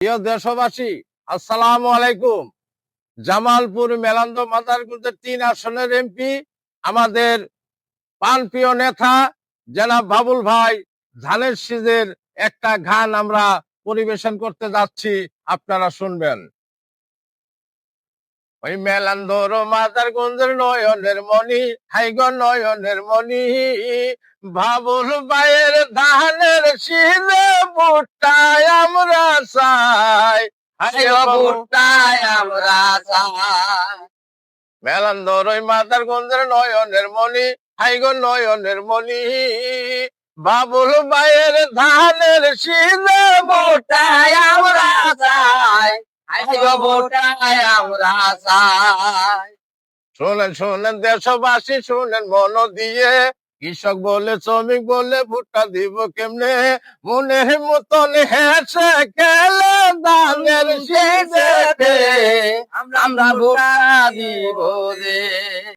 প্রিয় দেশবাসী, আসসালামু আলাইকুম। জামালপুর মেলান্দ মাদারগঞ্জের 3 আসনের এমপি আমাদের প্রাণপ্রিয় নেতা জনাব বাবুল ভাই ধানের শীষের একটা গান আমরা পরিবেশন করতে যাচ্ছি, আপনারা শুনবেন। ওই মেলান্দর মাদারগঞ্জের নয়নের মণি, হাইগো নয়নের মণি, বাবুল ভাইয়ের ধানের শীষে ভুট্টায় আমরা চাই, হাইগো ভুট্টায় আমরা চাই। মেলান্দর ওই মাদারগঞ্জের নয়নের মণি, হাইগো নয়নের মণি, বাবুল ভাইয়ের ধানের শীষে ভুট্টায় আমরা চাই, শোনেন শোনেন দেশবাসী শোনেন মন দিয়ে, কৃষক বলে শ্রমিক বলে ভুট্টা দিব কেমনে, মনের মতন হেসে খেলে ধানের শীষে আমরা ভুট্টা দিব রে।